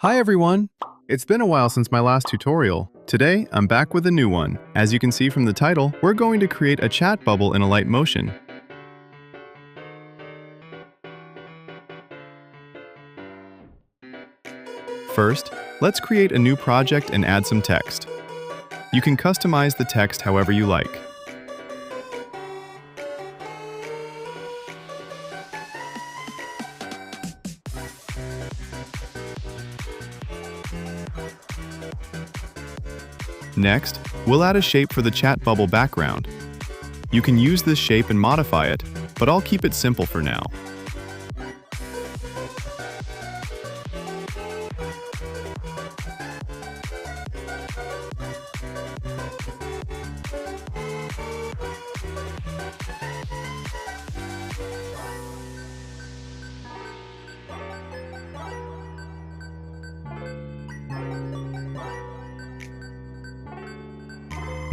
Hi everyone! It's been a while since my last tutorial. Today, I'm back with a new one. As you can see from the title, we're going to create a chat bubble in Alight Motion. First, let's create a new project and add some text. You can customize the text however you like. Next, we'll add a shape for the chat bubble background. You can use this shape and modify it, but I'll keep it simple for now.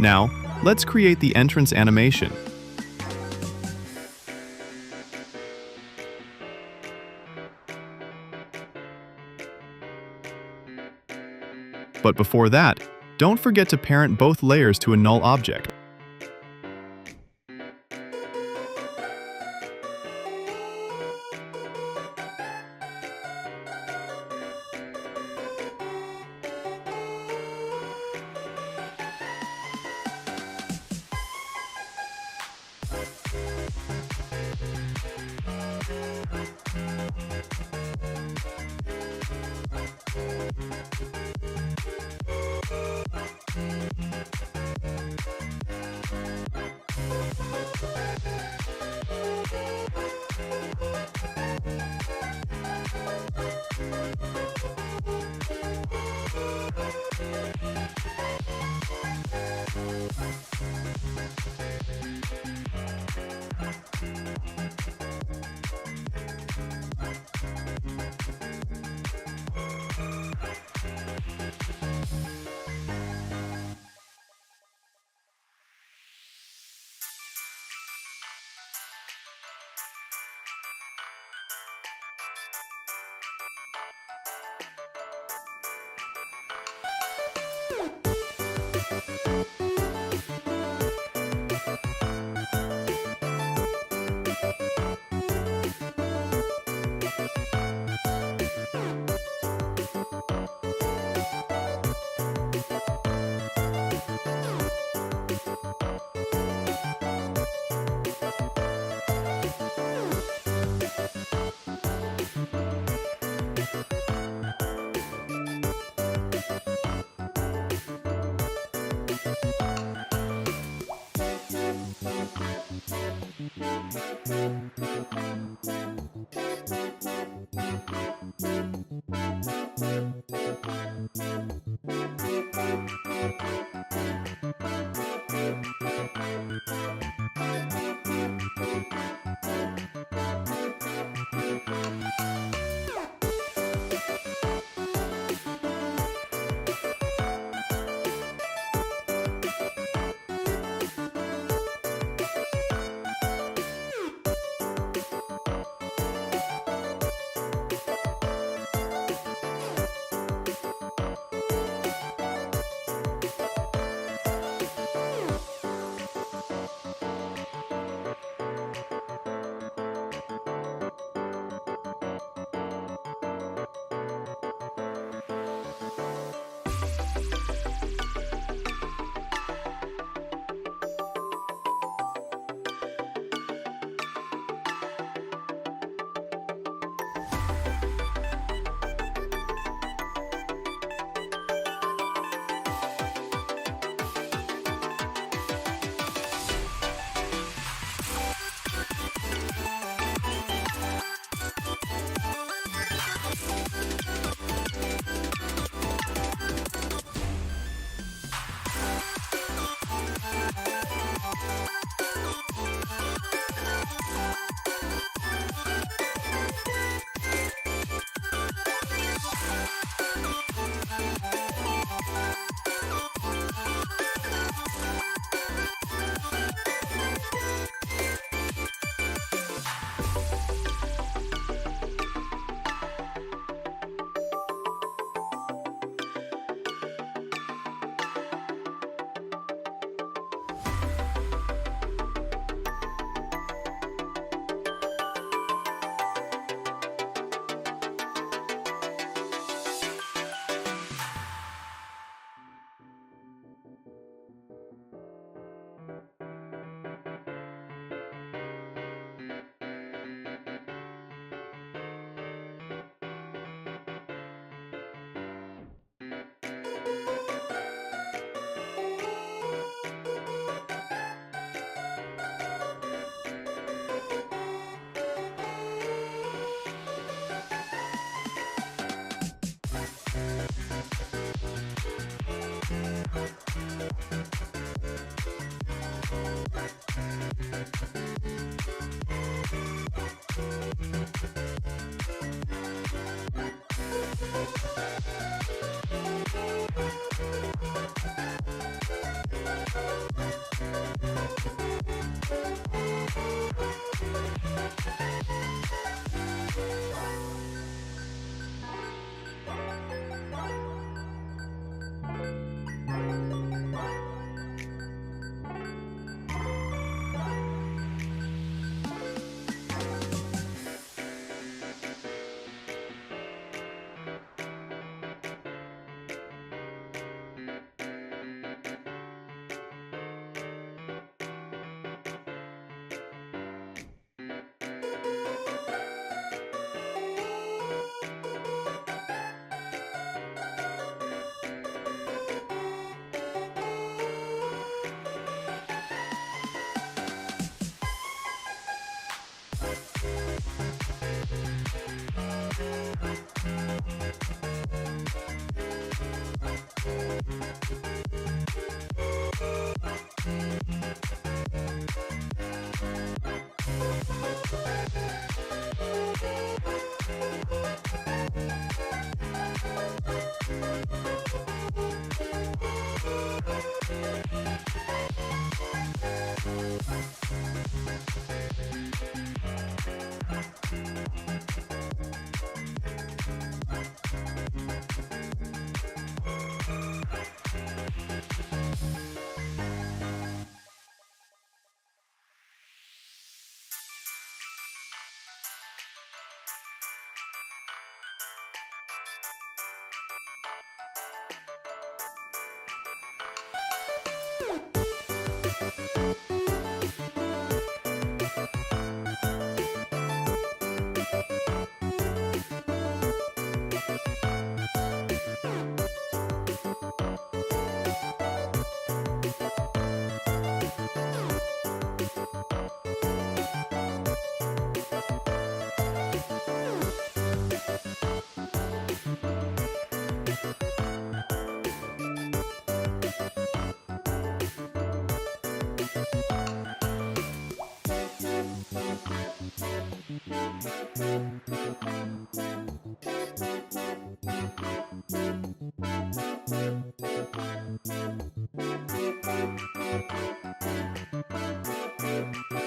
Now, let's create the entrance animation. But before that, don't forget to parent both layers to a null object.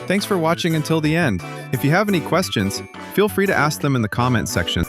Thanks for watching until the end. If you have any questions, feel free to ask them in the comment section.